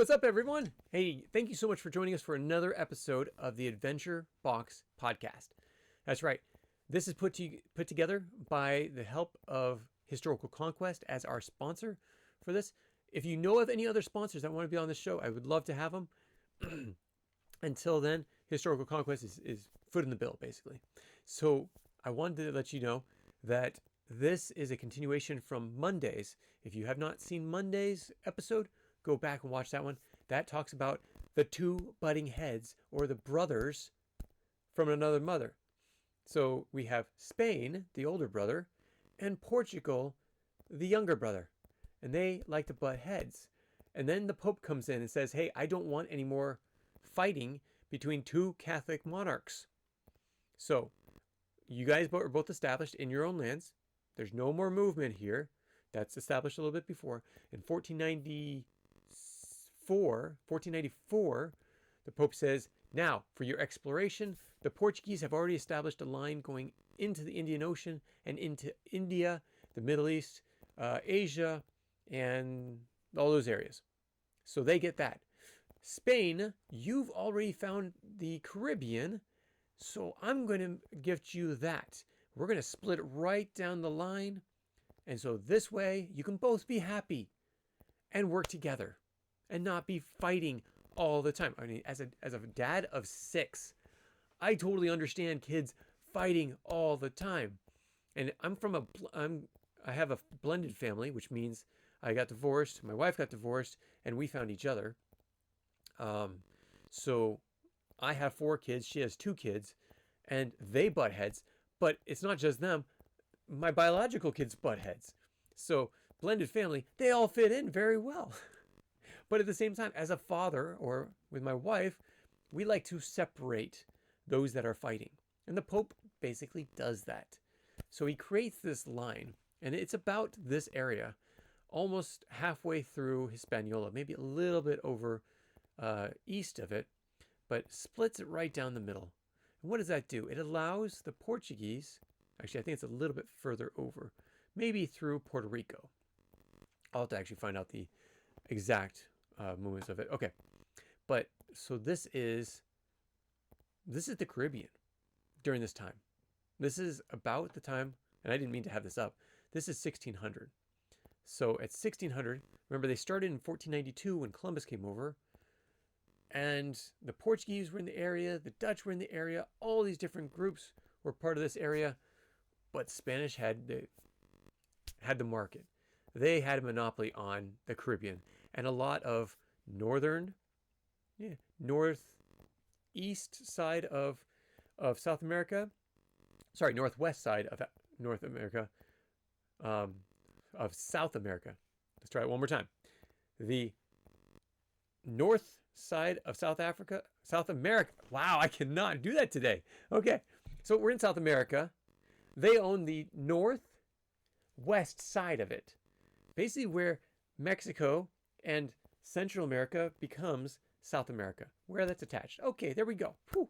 what's up, everyone? Hey, thank you so much for joining us for another episode of the Adventure Box Podcast. That's right. This is put together by the help of Historical Conquest as our sponsor for this. If you know of any other sponsors that want to be on this show, I would love to have them. Until then, Historical Conquest is foot in the bill, basically. So I wanted to let you know that this is a continuation from Monday's. If you have not seen Monday's episode, go back and watch that one. That talks about the two butting heads, or the brothers from another mother. So we have Spain, the older brother, and Portugal, the younger brother. And they like to butt heads. And then the Pope comes in and says, hey, I don't want any more fighting between two Catholic monarchs. So you guys are both established in your own lands. There's no more movement here. That's established a little bit before. In 1494, the Pope says, now, for your exploration, the Portuguese have already established a line going into the Indian Ocean and into India, the Middle East, Asia, and all those areas. So they get that. Spain, you've already found the Caribbean, so I'm going to gift you that. We're going to split right down the line, and so this way you can both be happy and work together and not be fighting all the time. I mean, as a dad of 6, I totally understand kids fighting all the time. And I have a blended family, which means I got divorced, my wife got divorced, and we found each other. So I have 4 kids, she has 2 kids, and they butt heads. But it's not just them. My biological kids butt heads. So blended family, they all fit in very well. But at the same time, as a father, or with my wife, we like to separate those that are fighting. And the Pope basically does that. So he creates this line, and it's about this area, almost halfway through Hispaniola, maybe a little bit over east of it, but splits it right down the middle. And what does that do? It allows the Portuguese, actually I think it's a little bit further over, maybe through Puerto Rico. I'll have to actually find out the exact movements of it. Okay, but so this is the Caribbean during this time. This is about the time, and I didn't mean to have this up. This is 1600. So at 1600, remember they started in 1492 when Columbus came over, and the Portuguese were in the area, the Dutch were in the area, all these different groups were part of this area, but Spanish had the market. They had a monopoly on the Caribbean, and a lot of northeast side of South America, northwest side of North America, of South America. Let's try it one more time. The north side of South America. Wow, I cannot do that today. Okay, so we're in South America. They own the northwest side of it. Basically where Mexico and Central America becomes South America, where that's attached. Okay, there we go. Whew.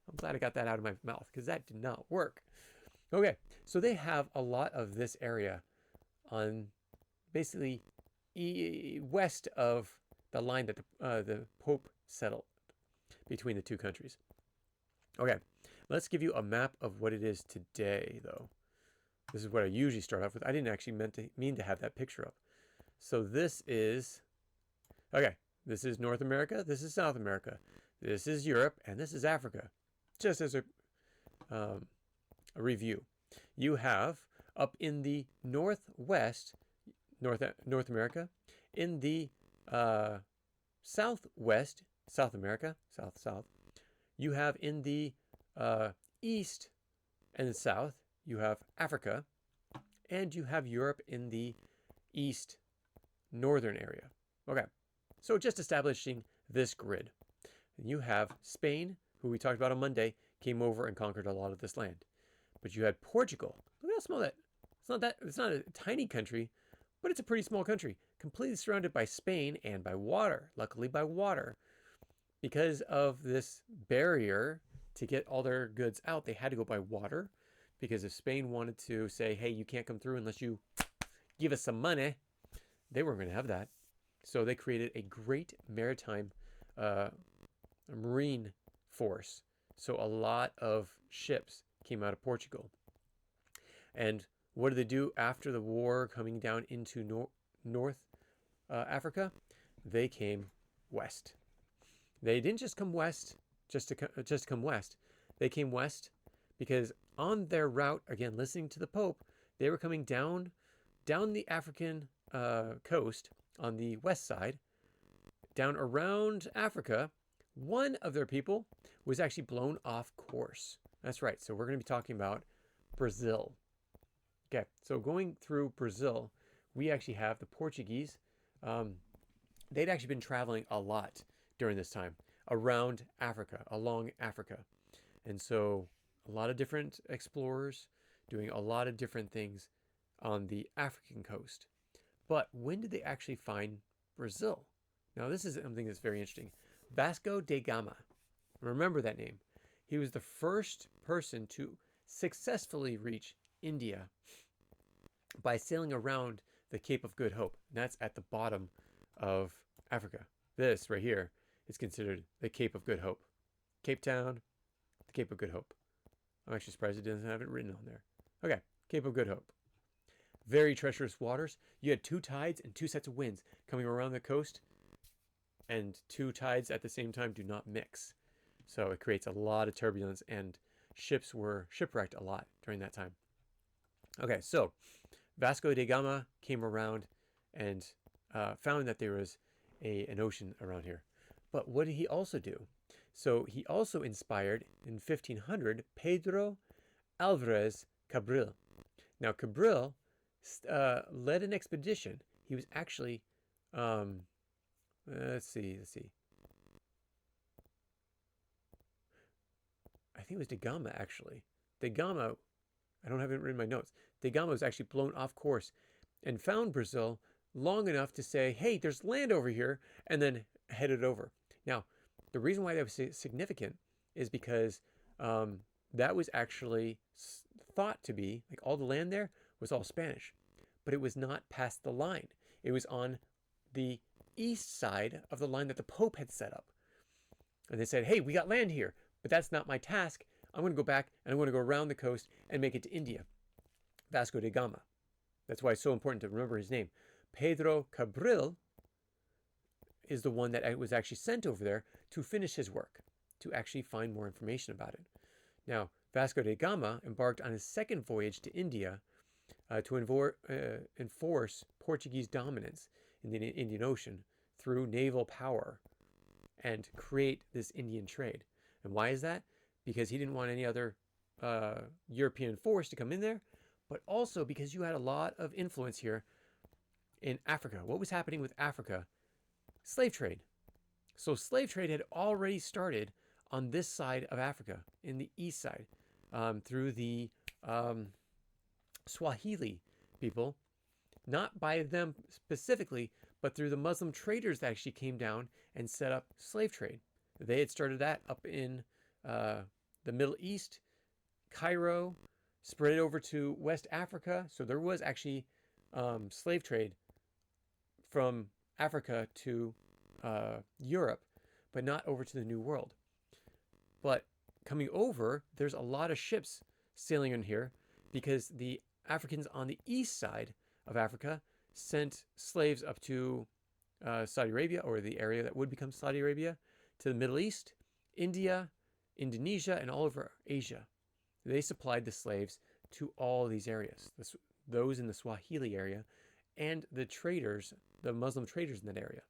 I'm glad I got that out of my mouth because that did not work. Okay, so they have a lot of this area on basically west of the line that the Pope settled between the two countries. Okay, let's give you a map of what it is today, though. This is what I usually start off with. I didn't actually mean to have that picture up. So this is, okay, this is North America, this is South America, this is Europe, and this is Africa. Just as a review. You have up in the northwest, North America, in the southwest, South America, south, you have in the east and the south, you have Africa, and you have Europe in the east northern area. Okay, so just establishing this grid. And you have Spain, who we talked about on Monday, came over and conquered a lot of this land. But you had Portugal. Look how small that. It's not a tiny country, but it's a pretty small country, completely surrounded by Spain and by water. Luckily by water. Because of this barrier to get all their goods out, they had to go by water. Because if Spain wanted to say, hey, you can't come through unless you give us some money, they weren't going to have that. So they created a great maritime uh, marine force. So a lot of ships came out of Portugal. And what did they do after the war coming down into North Africa? They came west. They didn't just come west just to come west. They came west because on their route, again, listening to the Pope, they were coming down the African coast on the west side, down around Africa. One of their people was actually blown off course. That's right. So we're going to be talking about Brazil. Okay, so going through Brazil, we actually have the Portuguese. They'd actually been traveling a lot during this time around Africa, along Africa. And so a lot of different explorers doing a lot of different things on the African coast. But when did they actually find Brazil? Now, this is something that's very interesting. Vasco da Gama. Remember that name. He was the first person to successfully reach India by sailing around the Cape of Good Hope. And that's at the bottom of Africa. This right here is considered the Cape of Good Hope. Cape Town, the Cape of Good Hope. I'm actually surprised it doesn't have it written on there. Okay, Cape of Good Hope. Very treacherous waters. You had two tides and two sets of winds coming around the coast, and two tides at the same time do not mix. So it creates a lot of turbulence, and ships were shipwrecked a lot during that time. Okay, so Vasco da Gama came around and found that there was an ocean around here. But what did he also do? So he also inspired, in 1500, Pedro Alvarez Cabral. Now, Cabral led an expedition. He was actually, let's see. I think it was da Gama, actually. Da Gama, I don't have it written in my notes. Da Gama was actually blown off course and found Brazil long enough to say, hey, there's land over here, and then headed over. Now, the reason why that was significant is because that was actually thought to be, like all the land there was all Spanish, but it was not past the line. It was on the east side of the line that the Pope had set up. And they said, hey, we got land here, but that's not my task. I'm going to go back and I'm going to go around the coast and make it to India. Vasco da Gama. That's why it's so important to remember his name. Pedro Cabral is the one that was actually sent over there to finish his work, to actually find more information about it. Now, Vasco da Gama embarked on his second voyage to India to enforce Portuguese dominance in the Indian Ocean through naval power and create this Indian trade. And why is that? Because he didn't want any other European force to come in there, but also because you had a lot of influence here in Africa. What was happening with Africa? Slave trade. So slave trade had already started on this side of Africa, in the east side, through the Swahili people, not by them specifically, but through the Muslim traders that actually came down and set up slave trade. They had started that up in the Middle East, Cairo, spread it over to West Africa. So there was actually slave trade from Africa to Europe, but not over to the New World. But coming over, there's a lot of ships sailing in here because the Africans on the east side of Africa sent slaves up to Saudi Arabia, or the area that would become Saudi Arabia, to the Middle East, India, Indonesia, and all over Asia. They supplied the slaves to all these areas, those in the Swahili area, and the traders, the Muslim traders in that area.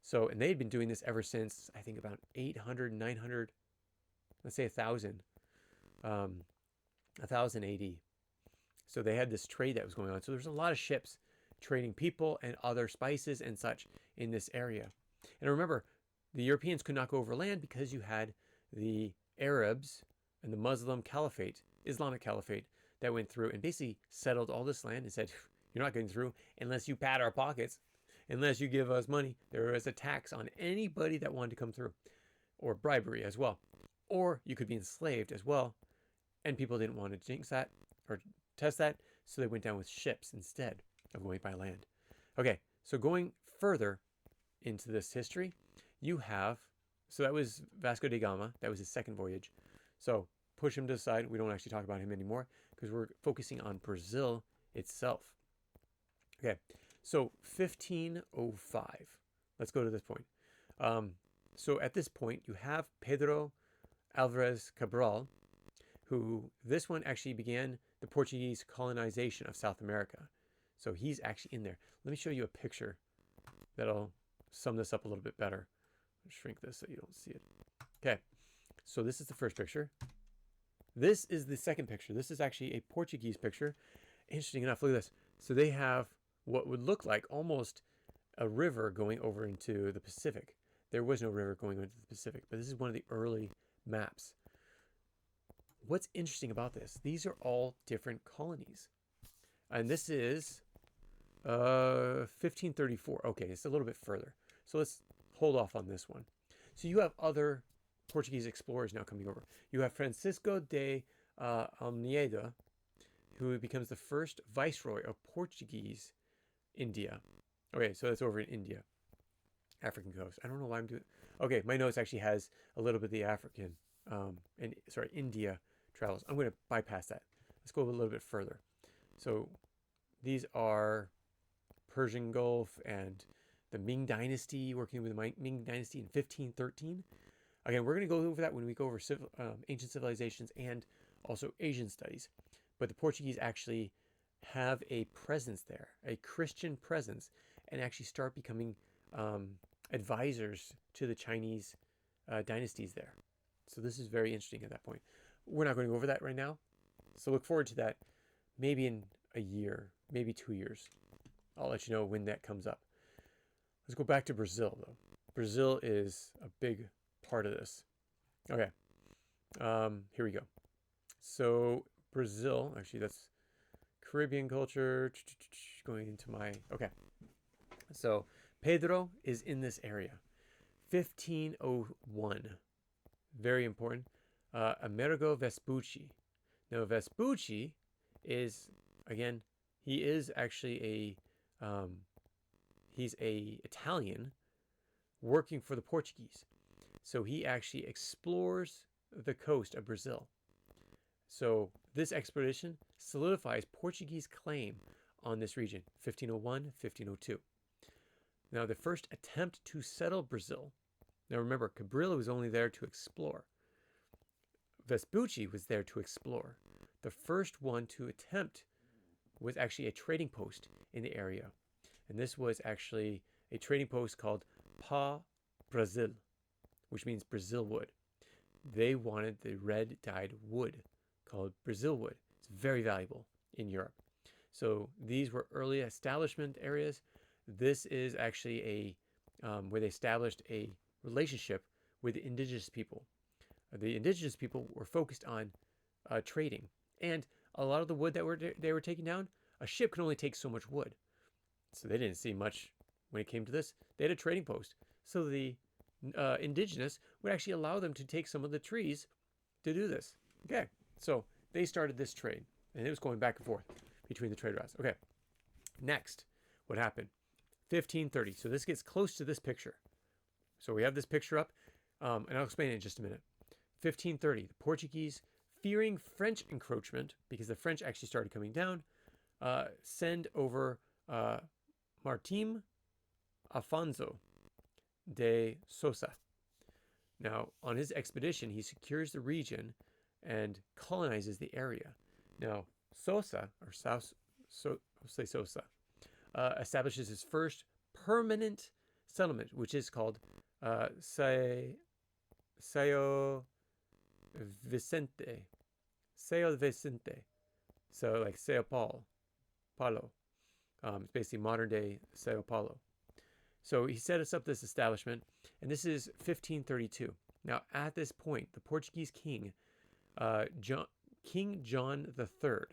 So, and they had been doing this ever since, I think, about 800, 900, let's say 1,000 AD. So they had this trade that was going on. So there's a lot of ships trading people and other spices and such in this area. And remember, the Europeans could not go over land because you had the Arabs and the Muslim caliphate, Islamic caliphate, that went through and basically settled all this land and said, you're not getting through unless you pad our pockets, unless you give us money. There was a tax on anybody that wanted to come through, or bribery as well. Or you could be enslaved as well. And people didn't want to jinx that or test that, so they went down with ships instead of going by land. Okay, so going further into this history, you have, so that was Vasco da Gama. That was his second voyage. So push him to the side. We don't actually talk about him anymore because we're focusing on Brazil itself. Okay, so 1505. Let's go to this point. So at this point, you have Pedro Alvarez Cabral, who this one actually began the Portuguese colonization of South America. So he's actually in there. Let me show you a picture that'll sum this up a little bit better. I'll shrink this so you don't see it. Okay, so this is the first picture. This is the second picture. This is actually a Portuguese picture. Interesting enough, look at this. So they have what would look like almost a river going over into the Pacific. There was no river going into the Pacific, but this is one of the early maps. What's interesting about this, these are all different colonies. And this is 1534. Okay, it's a little bit further. So let's hold off on this one. So you have other Portuguese explorers now coming over. You have Francisco de Almeida, who becomes the first viceroy of Portuguese India. Okay, so that's over in India, African coast. I don't know why I'm doing. Okay, my notes actually has a little bit of the African, India travels. I'm going to bypass that. Let's go a little bit further. So these are Persian Gulf and the Ming Dynasty, working with the Ming Dynasty in 1513. Again, we're going to go over that when we go over ancient civilizations and also Asian studies. But the Portuguese actually have a presence there, a Christian presence, and actually start becoming advisors to the Chinese dynasties there. So this is very interesting at that point. We're not going to go over that right now. So look forward to that maybe in a year, maybe 2 years. I'll let you know when that comes up. Let's go back to Brazil, though. Brazil is a big part of this. Okay. Here we go. So Brazil, actually that's Caribbean culture. Going into my, okay. So Pedro is in this area. 1501. Very important. Amerigo Vespucci. Now Vespucci is, again, he is actually he's a Italian working for the Portuguese. So he actually explores the coast of Brazil. So this expedition solidifies Portuguese claim on this region, 1501, 1502. Now the first attempt to settle Brazil. Now remember, Cabrillo was only there to explore. Vespucci was there to explore. The first one to attempt was actually a trading post in the area. And this was actually a trading post called Pau Brasil, which means Brazil wood. They wanted the red dyed wood called Brazil wood. It's very valuable in Europe. So these were early establishment areas. This is actually where they established a relationship with the indigenous people. The indigenous people were focused on trading, and a lot of the wood that they were taking down, a ship could only take so much wood. So they didn't see much when it came to this. They had a trading post. So the indigenous would actually allow them to take some of the trees to do this. Okay, so they started this trade, and it was going back and forth between the trade routes. Okay, next, what happened? 1530. So this gets close to this picture. So we have this picture up, and I'll explain it in just a minute. 1530, the Portuguese, fearing French encroachment, because the French actually started coming down, send over Martim Afonso de Sousa. Now, on his expedition, he secures the region and colonizes the area. Now, Sousa, or Sousa, establishes his first permanent settlement, which is called Sao Vicente. Sao Vicente. So like Sao Paulo. It's basically modern day Sao Paulo. So he set us up this establishment, and this is 1532. Now, at this point, the Portuguese king, King John III,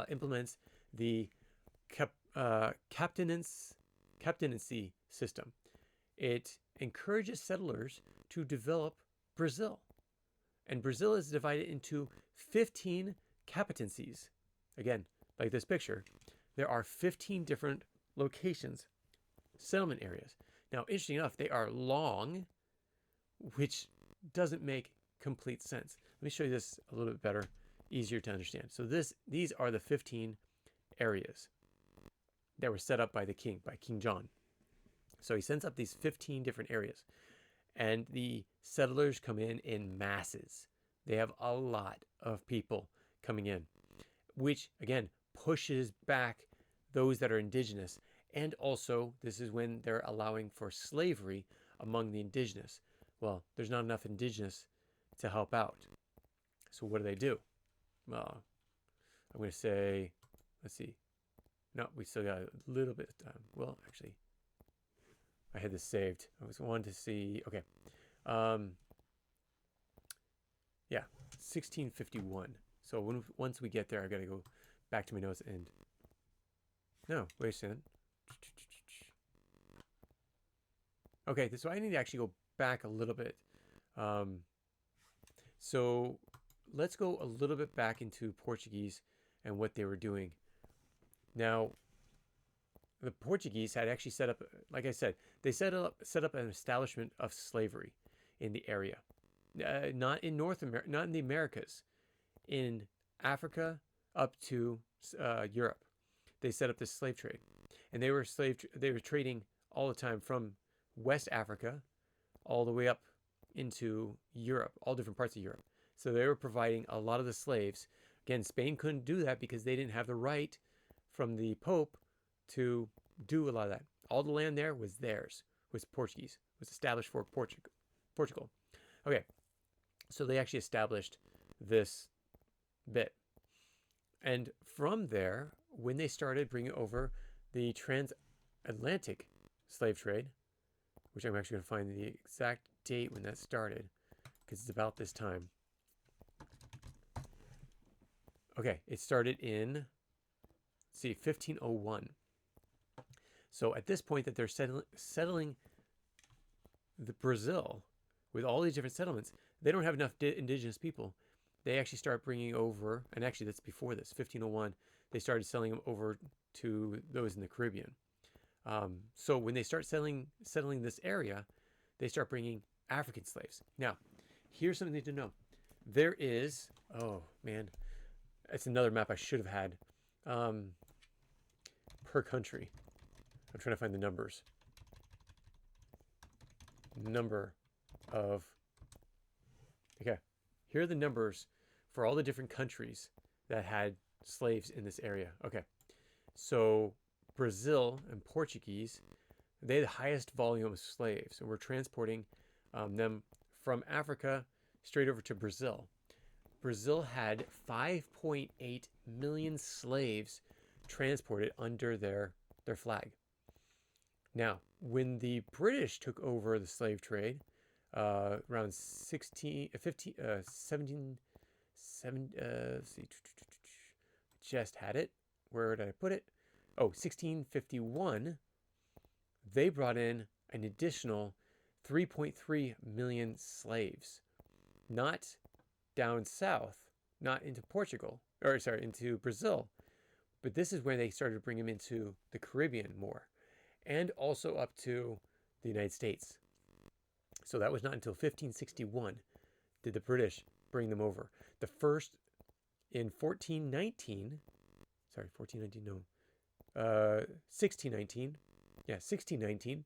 implements the captaincy system. It encourages settlers to develop Brazil. And Brazil is divided into 15 capitancies. Again, like this picture, there are 15 different locations, settlement areas. Now, interesting enough, they are long, which doesn't make complete sense. Let me show you this a little bit better, easier to understand. So these are the 15 areas that were set up by the king, by King John. So he sends up these 15 different areas, and the settlers come in masses. They have a lot of people coming in, which again pushes back those that are indigenous. And also, this is when they're allowing for slavery among the indigenous. Well, there's not enough indigenous to help out. So what do? Well, I'm going to say, let's see. No, we still got a little bit of time. Well, actually, I had this saved. I was wanting to see. Okay. Yeah, 1651. So once we get there, I got to go back to my notes and. No, wait a second. Okay, so I need to actually go back a little bit. So let's go a little bit back into Portuguese and what they were doing. Now, the Portuguese had actually set up, like I said, they set up an establishment of slavery in the area, not in North America, not in the Americas, in Africa up to Europe. They set up this slave trade, and they were trading all the time from West Africa all the way up into Europe, all different parts of Europe. So they were providing a lot of the slaves. Again, Spain couldn't do that because they didn't have the right from the Pope to do a lot of that. All the land there was theirs, was Portuguese, was established for Portugal. Okay, so they actually established this bit. And from there, when they started bringing over the transatlantic slave trade, which I'm actually going to find the exact date when that started, because it's about this time. Okay, it started in, let's see, 1501. So at this point that they're settling the Brazil with all these different settlements, they don't have enough indigenous people. They actually start bringing over, and actually that's before this, 1501, they started selling them over to those in the Caribbean. So when they start settling this area, they start bringing African slaves. Now, here's something to know. There is, oh man, it's another map I should have had, per country. I'm trying to find the numbers. Number of, okay, here are the numbers for all the different countries that had slaves in this area. Okay, so Brazil and Portuguese, they had the highest volume of slaves, and we're transporting them from Africa straight over to Brazil. Brazil had 5.8 million slaves transported under their flag. Now, when the British took over the slave trade, around 17, just had it. Where did I put it? Oh, 1651, they brought in an additional 3.3 million slaves. Not down south, not into Portugal, or sorry, into Brazil. But this is where they started bringing them into the Caribbean more, and also up to the United States. So that was not until 1561 did the British bring them over. The first in 1419, sorry, 1419, no, 1619, yeah, 1619,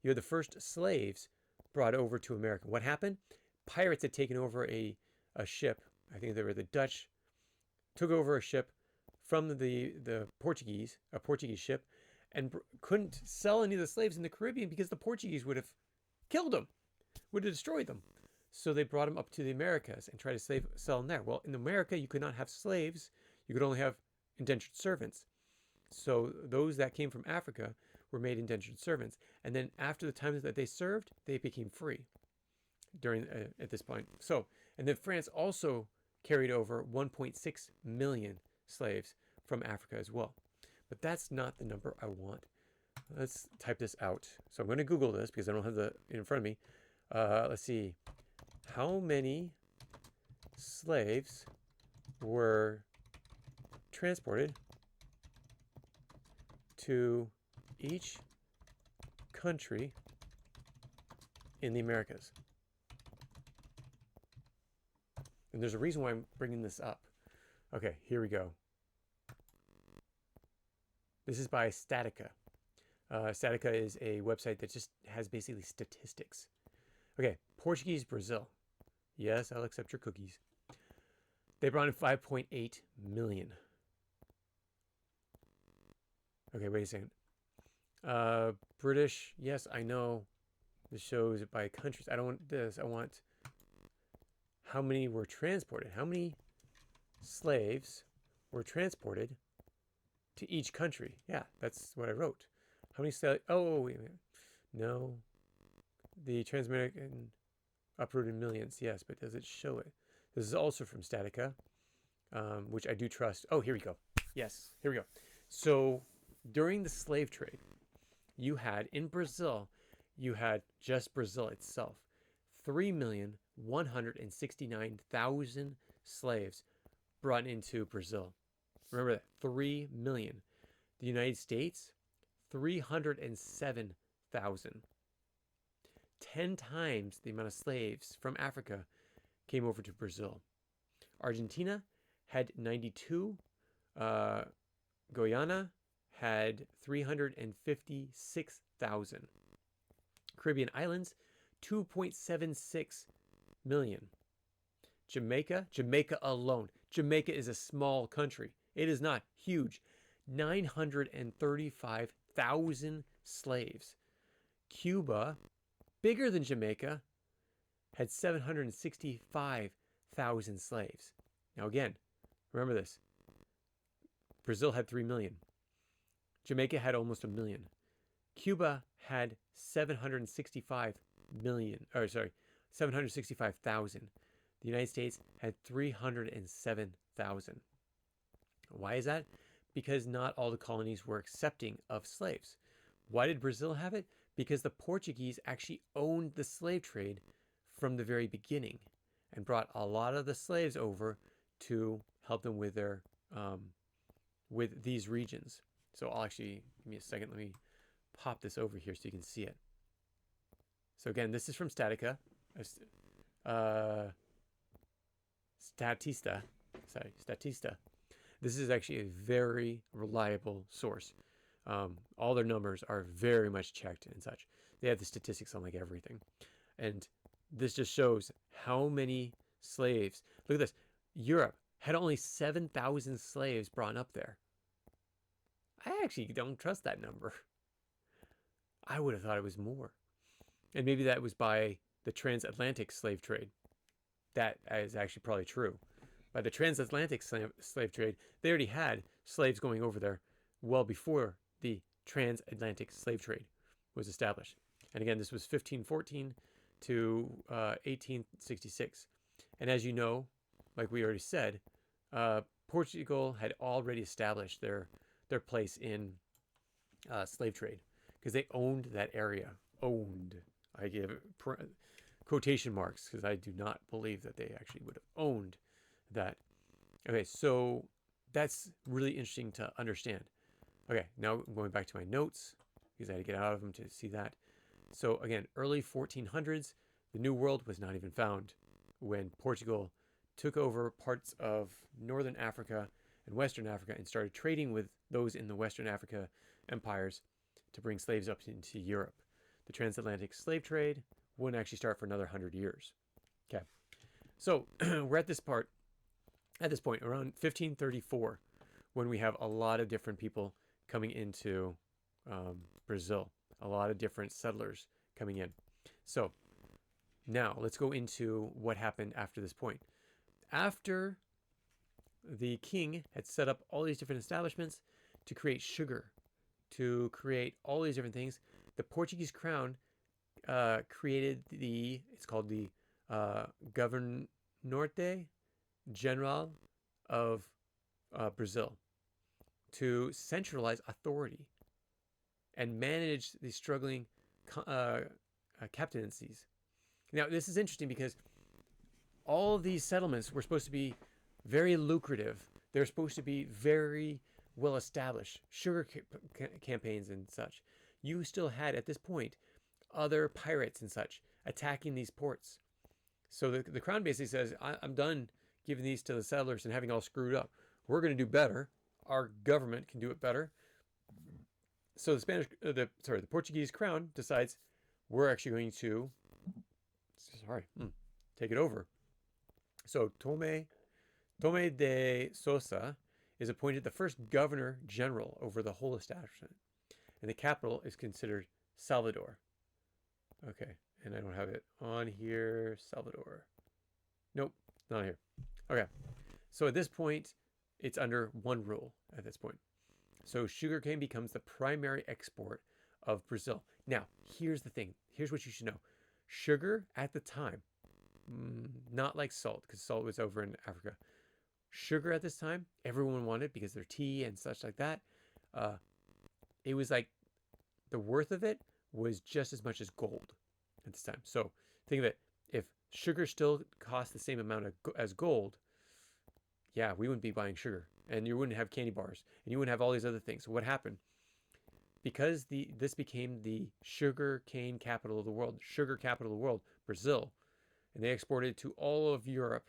you had the first slaves brought over to America. What happened? Pirates had taken over a ship. I think they were the Dutch, took over a ship from the Portuguese, a Portuguese ship, and couldn't sell any of the slaves in the Caribbean because the Portuguese would have killed them, would have destroyed them. So they brought them up to the Americas and tried to sell them there. Well, in America, you could not have slaves. You could only have indentured servants. So those that came from Africa were made indentured servants. And then after the time that they served, they became free during at this point. So, and then France also carried over 1.6 million slaves from Africa as well. But that's not the number I want. Let's type this out. So I'm going to Google this because I don't have it in front of me. Let's see. How many slaves were transported to each country in the Americas. And there's a reason why I'm bringing this up. Okay, here we go. This is by Statica. Statica is a website that just has basically statistics. Okay, Portuguese, Brazil. Yes, I'll accept your cookies. They brought in 5.8 million. Okay, wait a second. British, yes, I know. This shows it by countries. I don't want this. I want how many were transported. How many slaves were transported to each country? Yeah, that's what I wrote. How many slaves? Oh, wait a minute. No. The Transamerican uprooted millions. Yes, but does it show it? This is also from Statica, which I do trust. Oh, here we go. Yes, here we go. So during the slave trade, you had in Brazil, you had just Brazil itself, 3,169,000 slaves brought into Brazil. Remember that, 3 million. The United States, 307,000. 10 times the amount of slaves from Africa came over to Brazil. Argentina had 92. Guyana had 356,000. Caribbean islands, 2.76 million. Jamaica alone. Jamaica is a small country. It is not huge. 935,000 slaves. Cuba, bigger than Jamaica, had 765,000 slaves. Now again, remember this. Brazil had 3 million. Jamaica had almost 1 million. Cuba had 765,000. The United States had 307,000. Why is that? Because not all the colonies were accepting of slaves. Why did Brazil have it? Because the Portuguese actually owned the slave trade from the very beginning and brought a lot of the slaves over to help them with their with these regions. So I'll actually, give me a second, let me pop this over here so you can see it. So again, this is from Statica. Statista. This is actually a very reliable source. All their numbers are very much checked and such. They have the statistics on like everything. And this just shows how many slaves. Look at this. Europe had only 7,000 slaves brought up there. I actually don't trust that number. I would have thought it was more. And maybe that was by the transatlantic slave trade. That is actually probably true. By the transatlantic slave trade, they already had slaves going over there well before the transatlantic slave trade was established. And again, this was 1514 to 1866. And as you know, like we already said, Portugal had already established their place in slave trade because they owned that area. Owned. I give quotation marks because I do not believe that they actually would have owned that. Okay, so that's really interesting to understand. Okay, now I'm going back to my notes because I had to get out of them to see that. So again, early 1400s, the New World was not even found when Portugal took over parts of Northern Africa and Western Africa and started trading with those in the Western Africa empires to bring slaves up into Europe. The transatlantic slave trade wouldn't actually start for another 100 years. Okay, so we're at this point around 1534 when we have a lot of different people coming into Brazil, a lot of different settlers coming in. So now let's go into what happened after this point. After the king had set up all these different establishments to create sugar, to create all these different things, the Portuguese crown created it's called the Governorte General of Brazil to centralize authority and manage the struggling captaincies. Now, this is interesting because all of these settlements were supposed to be very lucrative. They're supposed to be very well established, sugar campaigns and such. You still had, at this point, other pirates and such attacking these ports. So the crown basically says, I'm done giving these to the settlers and having all screwed up. We're going to do better. Our government can do it better. So the Portuguese crown decides we're actually going to, take it over. So Tome de Sousa is appointed the first governor general over the whole establishment, and the capital is considered Salvador. Okay, and I don't have it on here. Salvador. Nope, not here. Okay, so at this point, it's under one rule at this point. So sugarcane becomes the primary export of Brazil. Now, here's the thing. Here's what you should know. Sugar at the time, not like salt, because salt was over in Africa. Sugar at this time, everyone wanted because their tea and such like that. It was like the worth of it was just as much as gold at this time. So think of it. If sugar still cost the same amount as gold, yeah, we wouldn't be buying sugar, and you wouldn't have candy bars, and you wouldn't have all these other things. So what happened? Because this became the sugar cane capital of the world, sugar capital of the world, Brazil, and they exported to all of Europe,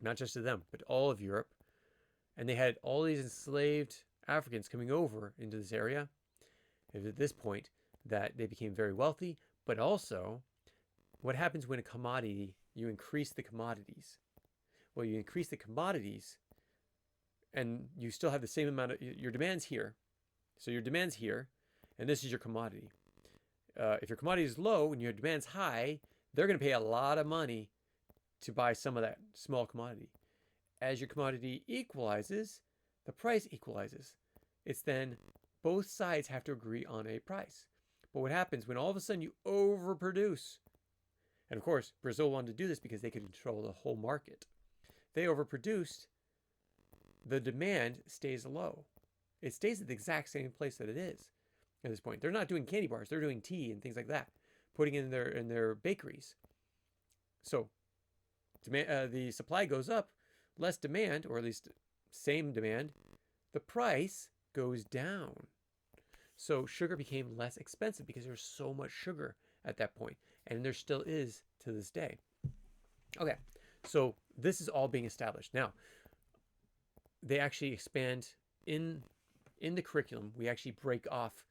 not just to them, but all of Europe, and they had all these enslaved Africans coming over into this area. It was at this point that they became very wealthy, but also, what happens when a commodity, you increase the commodities? Well, you increase the commodities, and you still have the same amount of, your demand's here. So your demand's here, and this is your commodity. If your commodity is low and your demand's high, they're going to pay a lot of money to buy some of that small commodity. As your commodity equalizes, the price equalizes. It's then both sides have to agree on a price. But what happens when all of a sudden you overproduce? And of course, Brazil wanted to do this because they could control the whole market. They overproduced, the demand stays low. It stays at the exact same place that it is at this point. They're not doing candy bars, they're doing tea and things like that, putting in their bakeries. So the supply goes up, less demand, or at least same demand, the price goes down. So sugar became less expensive because there was so much sugar at that point, and there still is to this day. Okay, so this is all being established. Now, they actually expand in the curriculum. We actually break off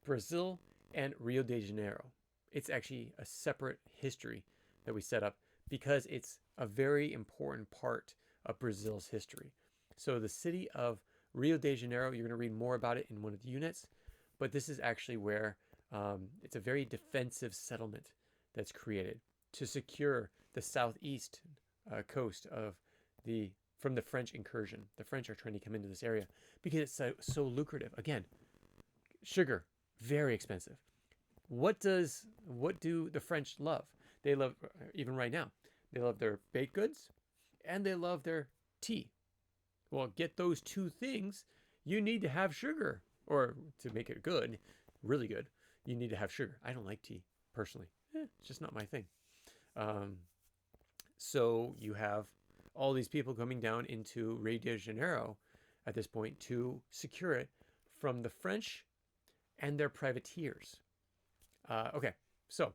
Brazil and Rio de Janeiro. It's actually a separate history that we set up because it's a very important part of Brazil's history. So the city of Rio de Janeiro, you're going to read more about it in one of the units, but this is actually where it's a very defensive settlement that's created to secure the southeast coast of from the French incursion. The French are trying to come into this area because it's so lucrative. Again, sugar, very expensive. What do the French love? They love, even right now, they love their baked goods and they love their tea. Well, get those two things, you need to have sugar. Or to make it good, really good, you need to have sugar. I don't like tea, personally. It's just not my thing. So you have all these people coming down into Rio de Janeiro at this point to secure it from the French and their privateers. Okay, so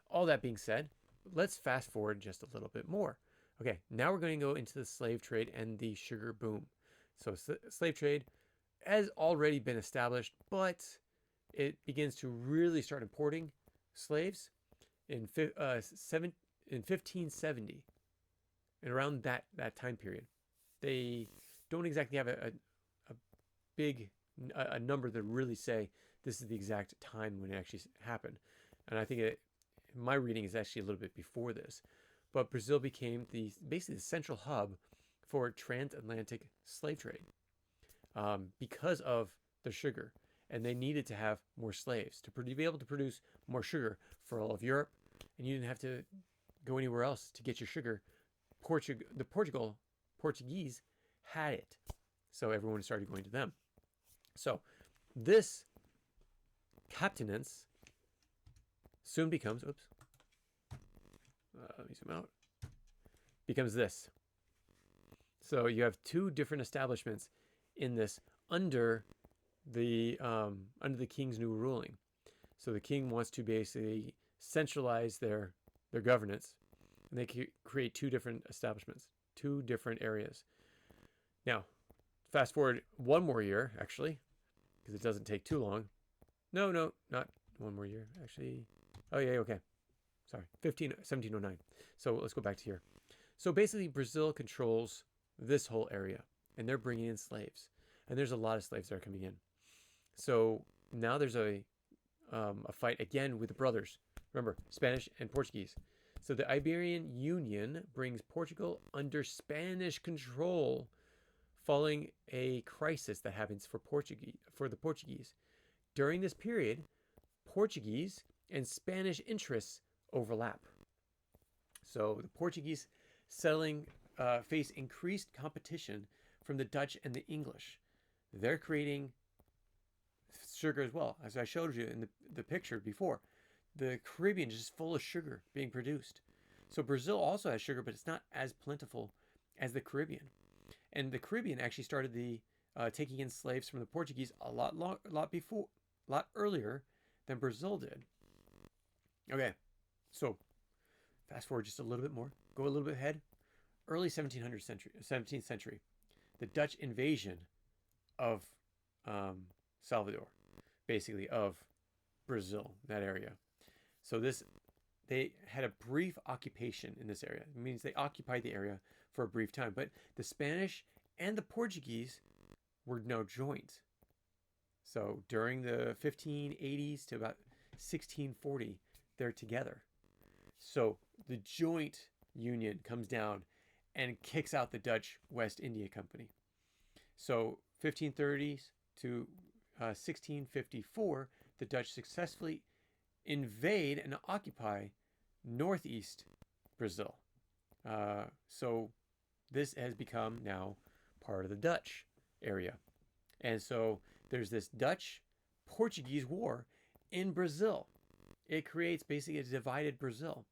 all that being said, let's fast forward just a little bit more. Okay, now we're going to go into the slave trade and the sugar boom. So slave trade has already been established, but it begins to really start importing slaves in 1570, and around that time period. They don't exactly have a big number that really say this is the exact time when it actually happened, and I think my reading is actually a little bit before this. But Brazil became basically the central hub for transatlantic slave trade. Because of the sugar, and they needed to have more slaves to be able to produce more sugar for all of Europe, and you didn't have to go anywhere else to get your sugar. The Portuguese had it, so everyone started going to them. So this captainance soon becomes, let me zoom out, becomes this. So you have two different establishments in this under the king's new ruling. So the king wants to basically centralize their governance, and they create two different establishments, two different areas. Now, fast forward one more year, actually, because it doesn't take too long. No, not one more year, actually. Oh, yeah, okay. Sorry, 1709. So let's go back to here. So basically, Brazil controls this whole area, and they're bringing in slaves. And there's a lot of slaves that are coming in. So now there's a fight again with the brothers. Remember, Spanish and Portuguese. So the Iberian Union brings Portugal under Spanish control following a crisis that happens for the Portuguese. During this period, Portuguese and Spanish interests overlap. So the Portuguese settling face increased competition from the Dutch and the English. They're creating sugar as well, as I showed you in the picture before. The Caribbean is just full of sugar being produced. So Brazil also has sugar, but it's not as plentiful as the Caribbean. And the Caribbean actually started the taking in slaves from the Portuguese a lot earlier than Brazil did. Okay, so fast forward just a little bit more. Go a little bit ahead. Early 17th century, the Dutch invasion of Salvador, basically of Brazil, that area. So they had a brief occupation in this area. It means they occupied the area for a brief time. But the Spanish and the Portuguese were now joined. So during the 1580s to about 1640, they're together. So the joint union comes down and kicks out the Dutch West India Company. So 1530s to 1654, the Dutch successfully invade and occupy northeast Brazil. So this has become now part of the Dutch area. And so there's this Dutch-Portuguese war in Brazil. It creates basically a divided Brazil.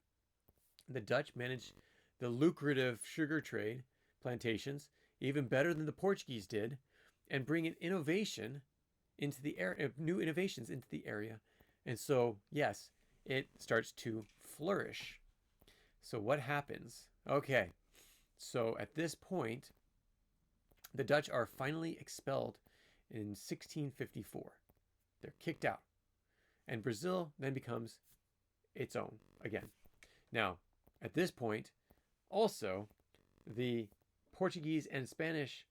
The Dutch managed the lucrative sugar trade plantations even better than the Portuguese did, and bring in innovation into the area, new innovations into the area. And so, yes, it starts to flourish. So what happens? Okay, so at this point, the Dutch are finally expelled in 1654. They're kicked out. And Brazil then becomes its own again. Now, at this point, also, the Portuguese and Spanish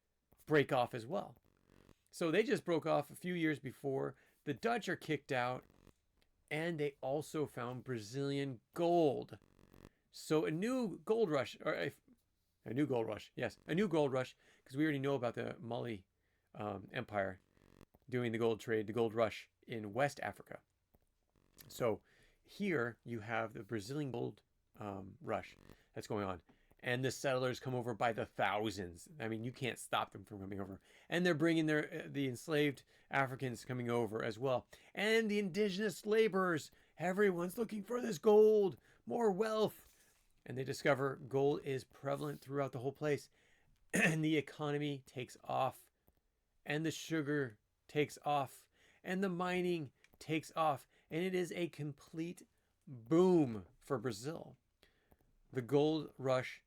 break off as well. So they just broke off a few years before. The Dutch are kicked out, and they also found Brazilian gold. So a new gold rush, because we already know about the Mali Empire doing the gold trade, the gold rush in West Africa. So here you have the Brazilian gold rush that's going on. And the settlers come over by the thousands. I mean, you can't stop them from coming over. And they're bringing the enslaved Africans coming over as well. And the indigenous laborers. Everyone's looking for this gold, more wealth. And they discover gold is prevalent throughout the whole place. And the economy takes off. And the sugar takes off. And the mining takes off. And it is a complete boom for Brazil. The gold rush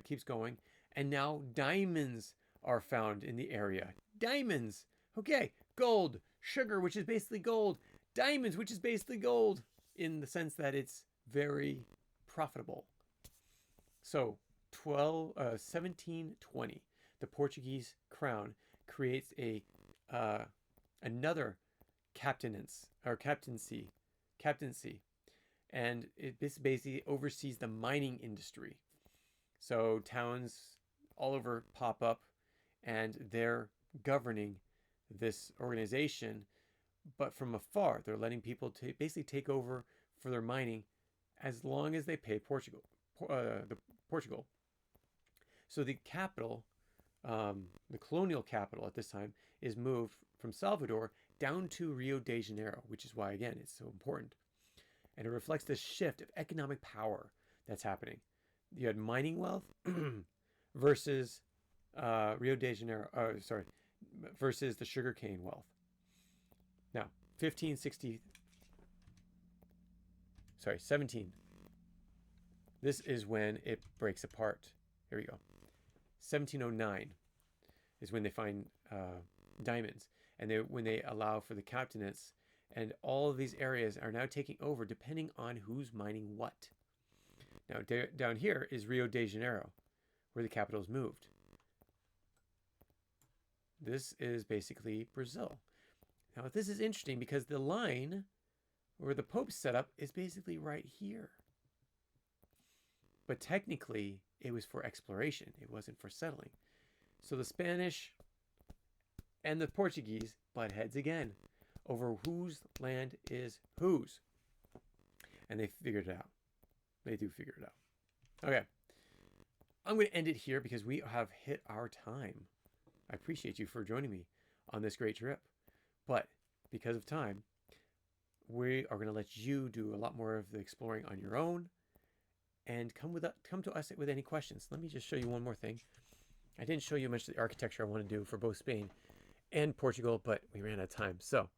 keeps going, and now diamonds are found in the area. Diamonds! Okay, gold, sugar, which is basically gold, diamonds, which is basically gold, in the sense that it's very profitable. So, 1720, the Portuguese crown creates another captaincy, and this basically oversees the mining industry. So towns all over pop up, and they're governing this organization, but from afar. They're letting people basically take over for their mining as long as they pay Portugal. So the capital, the colonial capital at this time, is moved from Salvador down to Rio de Janeiro, which is why, again, it's so important. And it reflects the shift of economic power that's happening. You had mining wealth versus Rio de Janeiro, versus the sugarcane wealth. Now, 1560. sorry, 17. This is when it breaks apart. Here we go. 1709 is when they find diamonds, and when they allow for the captainates, and all of these areas are now taking over depending on who's mining what. Now down here is Rio de Janeiro, where the capital is moved. This is basically Brazil. Now this is interesting because the line where the Pope's set up is basically right here. But technically it was for exploration. It wasn't for settling. So the Spanish and the Portuguese butt heads again over whose land is whose. And they figured it out. They do figure it out. Okay. I'm going to end it here because we have hit our time. I appreciate you for joining me on this great trip. But because of time, we are going to let you do a lot more of the exploring on your own, and come to us with any questions. Let me just show you one more thing. I didn't show you much of the architecture I want to do for both Spain and Portugal, but we ran out of time. So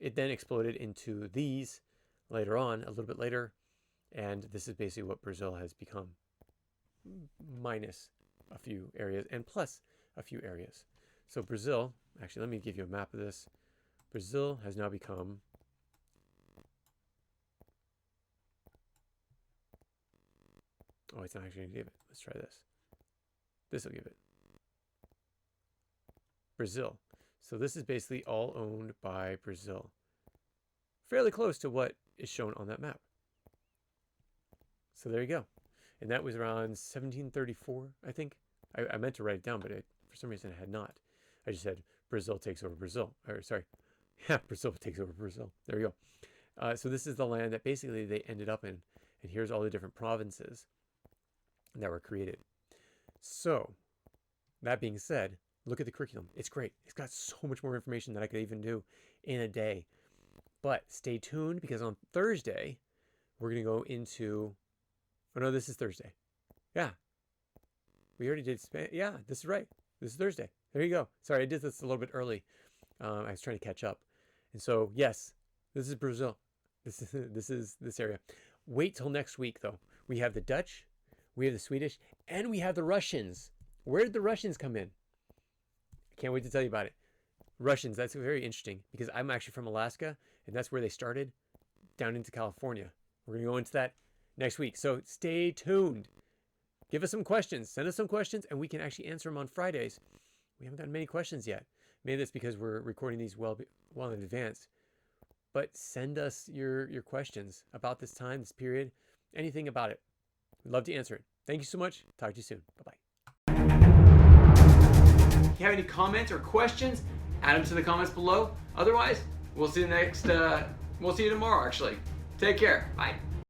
it then exploded into these later on, a little bit later, and this is basically what Brazil has become, minus a few areas and plus a few areas. So Brazil, actually, let me give you a map of this. Brazil has now become it's not actually going to give it. Let's try this. This will give it. Brazil. So this is basically all owned by Brazil. Fairly close to what is shown on that map. So there you go. And that was around 1734, I think. I meant to write it down, but for some reason I had not. I just said Brazil takes over Brazil. Or sorry. Yeah, Brazil takes over Brazil. There you go. So this is the land that basically they ended up in. And here's all the different provinces that were created. So that being said, look at the curriculum. It's great. It's got so much more information than I could even do in a day. But stay tuned, because on Thursday, we're going to go into... Oh, no, this is Thursday. Yeah. We already did... Yeah, this is right. This is Thursday. There you go. Sorry, I did this a little bit early. I was trying to catch up. And so, yes, this is Brazil. This is this area. Wait till next week, though. We have the Dutch, we have the Swedish, and we have the Russians. Where did the Russians come in? I can't wait to tell you about it. Russians, that's very interesting, because I'm actually from Alaska, and that's where they started, down into California. We're going to go into that next week. So stay tuned. Give us some questions. Send us some questions, and we can actually answer them on Fridays. We haven't gotten many questions yet. Maybe that's because we're recording these well in advance. But send us your questions about this time, this period, anything about it. We'd love to answer it. Thank you so much. Talk to you soon. Bye-bye. If you have any comments or questions, add them to the comments below. Otherwise, we'll see you tomorrow, actually. Take care. Bye.